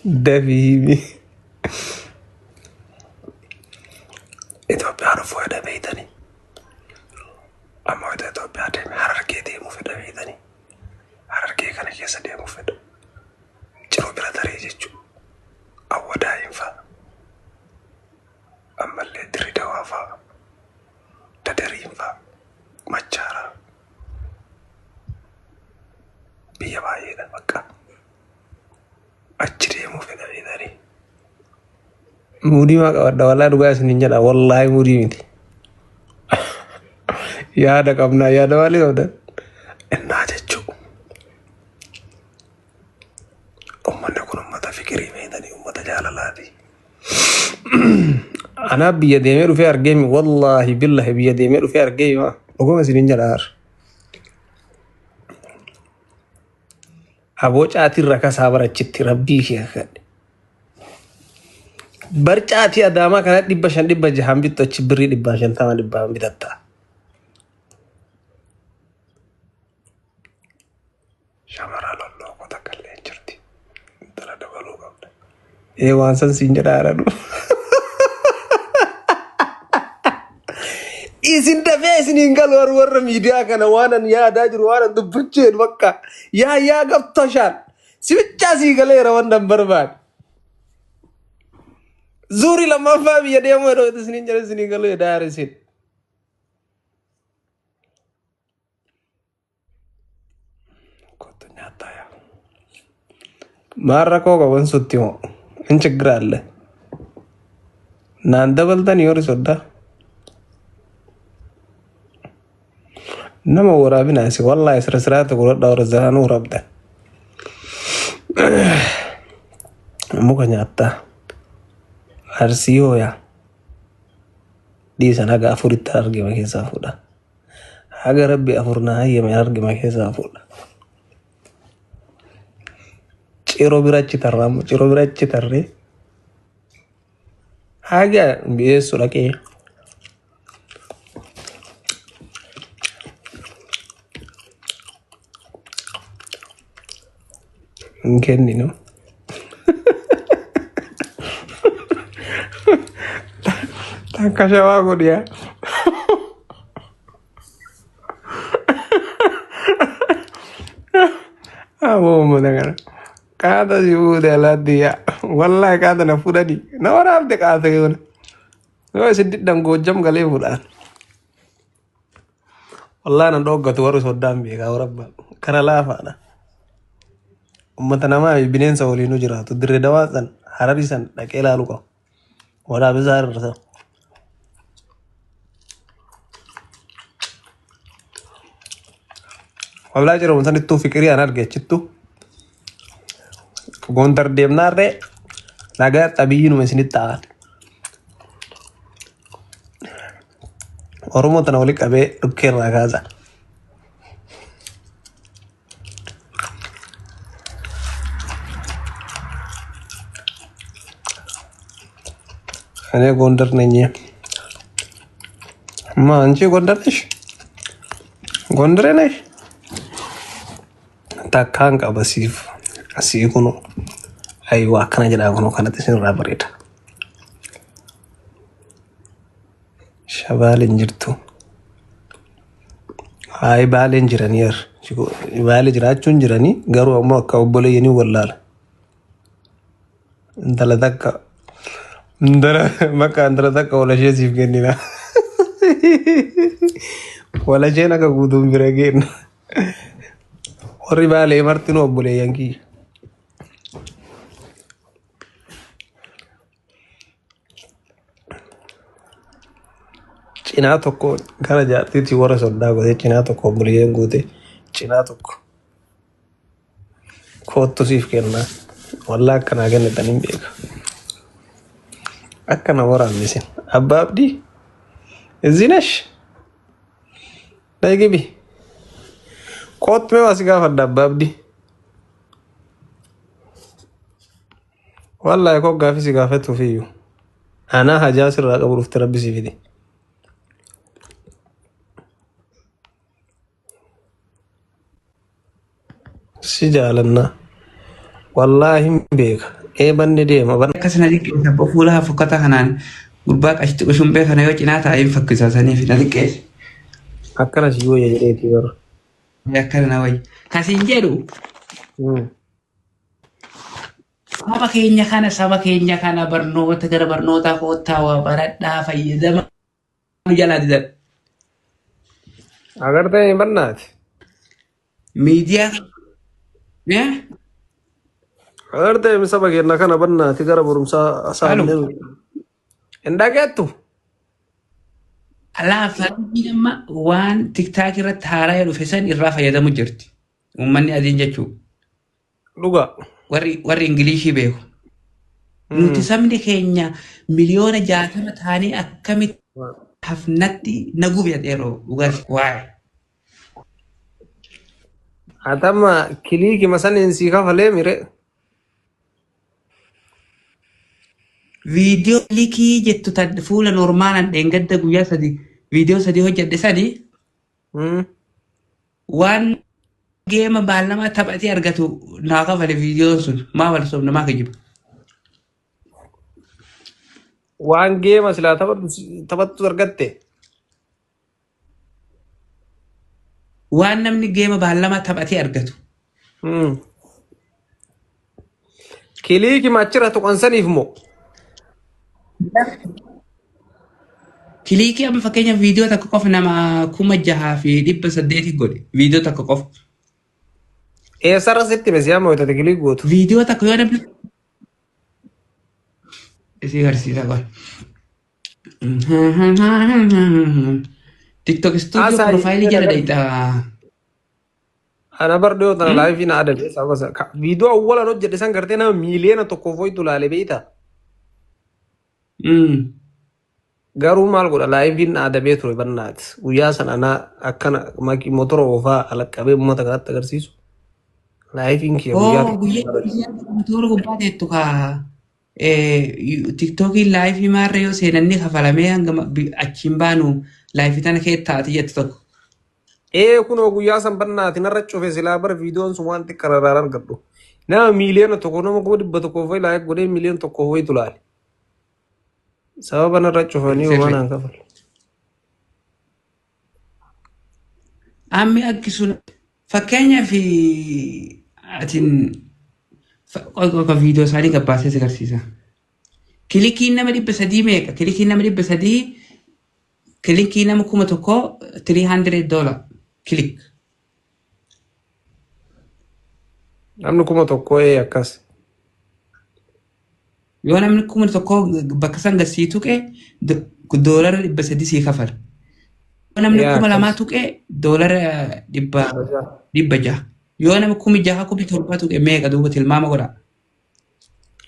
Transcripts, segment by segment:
دفي إثيوبيا عرفوا هذا بيتني أما إذا إثيوبيا ديم حركة ديمو في بيتني حركة كان كيس ديمو في جرو بلا تريجو أو دايم فا أما اللي دري دوافا تدريم فا مجارا بيا بايدا بكا أجريمو في بيتني مودي ما قودا والله دوغاس نينجا والله مودي ميتي يا دا قبنا يا دا والي قودا إنا جتشو أمنا كن أمتا فكري ميداني أمتا جالالاتي أنا بيا ديميرو في أرقيمي والله بالله بيا ديميرو في أرقيمي وقوم سنينجا دار أبوش آتي ركا سابرا چتي ربي خيخد برچاتی اداما كانت دبشان دب جهام بيتو چبري دبشان تما دبام بيتتا شامرا لولو كوتا كلين جرتي تلا دبلو قبل اي وانسان سينجرارو isin dafe isin ingal war media kana wanan ya dajir wanan dubbucen makka ya gabtashan sibicha sigale rawan barban zuri lama fabi ya demo do isin jare isin ingalo ya darisin kotu nyata ya marra ko wan suttimo inchegralle nan dabaltan yori sodda nama ورابنا سي والله سرسرات ولا دور زان وربده muka nyata arsiyo ya di sana ga afurit targe make safuda haga rabbi afurna hayya me arge make safuda ciro birachi tarre haga biyesu lake mungkin ini kasih aku dia mau mendengar kata si udah dia wallahi kata na fuda di na orang dek kata gitu no sedih dan gojam kali fuda wallahi na dog gatu harus odam bi ka orang karena lafa na ummatana ma binen sawli no jira to dire dawasan hararisan da kela luko wala bizar rasa والله جرى مثلا تو فكري أنا رجعت تو كونتر ديم ناره ناقة تبيين ومسني تعال أرومو تناولك أبي ركير ناقازا أنا كونتر نيني ما أنشي كونتر إيش كونتر إيش takkan ka basif asikuno ay wa kana jada kono kana tisin rabareta shabalin jirtu ay balen jirani yar ciko bale jirachun jirani garu amma ka obole yeni wallal ndala dakka ndara maka ndara dakka wala jesif genina wala jena ka gudum biregen Oribale Martino bole yanki China tokko gara jati ti wara sodda go China tokko bole yangude China tokko kotto sif kenna walla kana ganne tanim beka akkana wara misin ababdi zinash daygibi coat में वासिका फड्डा बाबदी والله يكون قافي سقافته فيه أنا هجاسر قبل افترى بسي في دي سجالنا والله بيك إيه بني ديما بن Akkasuma xiqqeessa fuula fokkata kanaan gubbaa qashti qushumbee kana yoo cinaa taa'ee fakkisaasanii fi na xiqqeesse. أكنا شيء يجريتي بر Akkana na wayyi. Kasiin jedhu saba keenya kana barnoota gara barnootaa koottaa waa baradhaa fayyadama jalaa didan. أقدر بنات Miidiyaa أقدر مسابقة إنك أنا بنات تقرا برمسا أسام halluu نمي إنك أتو alaafaan amma waan tiktaak irratti haaraa dhufe san irraa fayyadamu jirti. Uummanni adiin jechuudha. لغة Warri Ingilishii beeku. Nuti sabni keenya miliyoona 60 taanii akkamitti hafnatti nagu beeteeroo dhugaati waa'ee. أتما كليكي مثلا إنسيكا فلي ميري Viidiyoo likii jettu tan fuula normaalaan dheengadda guyyaa sadi viidiyoo sadii hojjedhe sadi waan geema baallamaa taphatee argatu naa kafale viidiyoon sun maa wal sobna maa kijiba. وان جيم أصلا تبت ترقتة Waan namni geema baallamaa taphatee argatu. كليكي ما تشرح تقنسني في مو Kilikii amma fakkeenyaaf viidiyoo takka qofa nama 6,800 godhe viidiyoo takka qofa. إيه سر ستي بس يا موتة كليك قوتو Viidiyoo takka yoo namni isii garsiisa qofa. TikTok studio أسا profaayilii jala dayita. أنا بردو تنا لايف فينا عدد بس فيديو أولا نوت جد سان كرتي أنا مليون تكوفوي تلا لبيتا garuu maal godha laayiviin adabee ture bannaati guyyaa sana anaa akkana motora oofaa alaqqabee uummata kanatti agarsiisu laayiviin kiyya guyyaa Oh, guyyaa motora gubbaa teettu kaa tiktookiin laayifii maarra yoo seenanni kafalamee hanga achiin baanu laayifii tana keessa taati jettu tokko. kunoo guyyaa san bannaati narra cufe silaa bara viidiyoon sun waan xiqqaa rarraan argadhu nama miiliyoona tokko nama kuma 100 fa'ii laayif godhee miiliyoona tokko fa'ii tulaale sababa narra cufanii uumanaan kafal. Ammi akkisuun fakkeenyaaf atiin viidiyoo isaanii gabbaasee si agarsiisa. Kilikiin nama 300 meeqa? Kilikiin nama 300 kilikii nama 1,000 $300 kilik. Namni kuma tokko akkas. Yoo namni 1,000 bakka san gasii tuqee doolara 300 sii kafala. Yoo namni 2,000 tuqee doolara 600. Yoo namni 6,000 tuqee meeqa duuba tilmaama godha.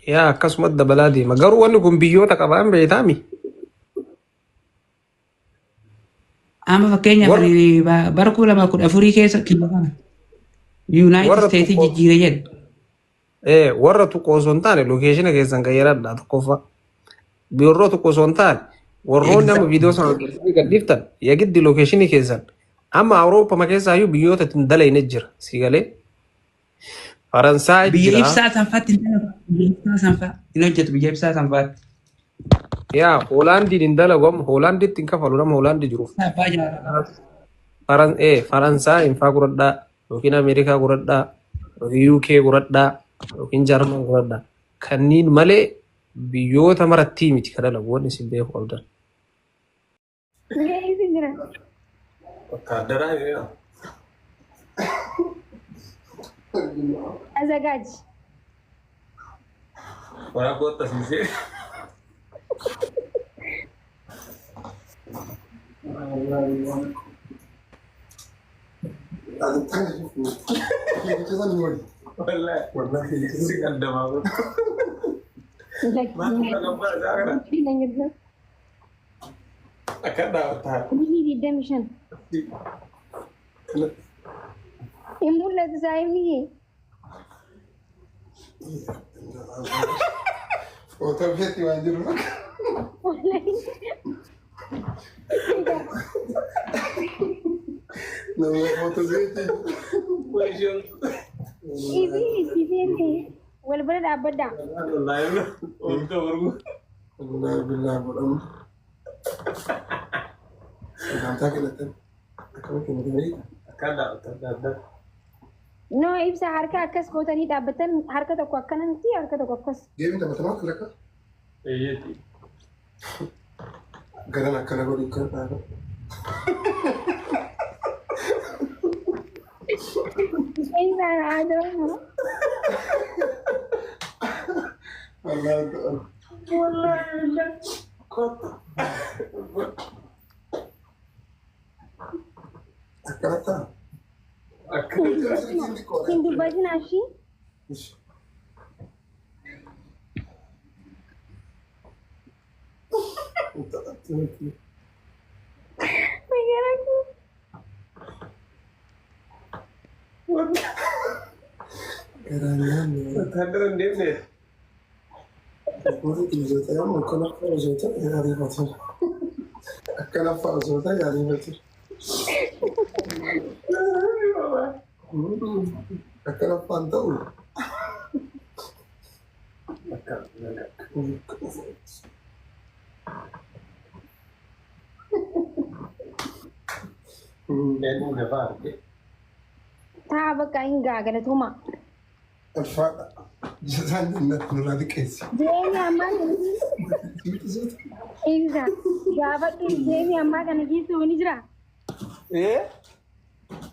Yaa akkasumas dabalaa deema. Garuu wanni kun biyyoota qabaan beektaami. Amma fakkeenyaaf bara 2014 keessa kiyya kana United States jijjiiree jedhu. Warra tokko osoo hin taane lokeeshina keessan qayyaradha tokkoffaa. Biiroo tokko osoo hin taane warroonni amma viidiyoo sana gadhiiftan yagiddi lokeeshinii keessan amma Awurooppaa keessaayyuu biyyoota ittiin dalayne jira si galee. Faransaay biyya ibsaa sanfaatti hin hojjetu biyya ibsaa sanfaatti. Yaa Hoolaandiin hin dalagu amma Hoolaandiitti hin kafalu nama Hoolaandii jiruuf. Faransaay hin faa guradhaa yookiin Ameerikaa guradhaa yookiin UK guradhaa. Yookiin Jarman godhadha. Kanniin malee biyyoota marattii miti kan dalagu wanni isin beeku qabdan. አዘጋጅ والله قدم هذا أكيد أوتها هي دمشن يمول لا تساعدني وتبهتي وعندي لما وتبهتي إيه والبلد أبدا. والله بالله والأمر أنت كده كده No, ibsa harka akkas gootanii dhaabbatan harka tokko akkanatti harka tokko akkas. Deemi taphatama akka lakka? Garan akkana godhu kan dhaaba. Isaan aadamu. Wallahi kota. Akkanata. Hindi ba sinashi? Mayroon ako. Kailangan mo. Tanda din eh. Puro tinigil tayo mo. Kung nakapauso tayo, yari ba ito? Akala pauso tayo, yari ba ito? Akala pantau. Taaba kain gagana tuma. Alfa, jazaan jannat nurraa dhiqeessi. Deemi ammaa kana ibsa. Gaafa deemi ammaa kana keessa wani jira.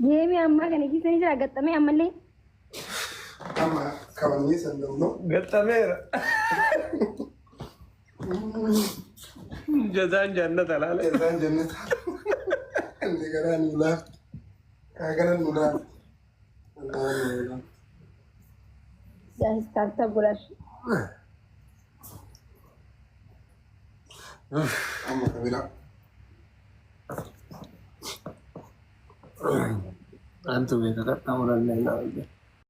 Deemi ammaa kana keessa ni jira gaxxamee ammallee. Amma kabannee sandamno. Gattameera. Jazaan jannata laala. Jazaan jannata. Inni garaa nu laaf. Garaa nu laaf. Jangan starta bulan. Amma kabila. Antu beda tak tahu dan lain-lain.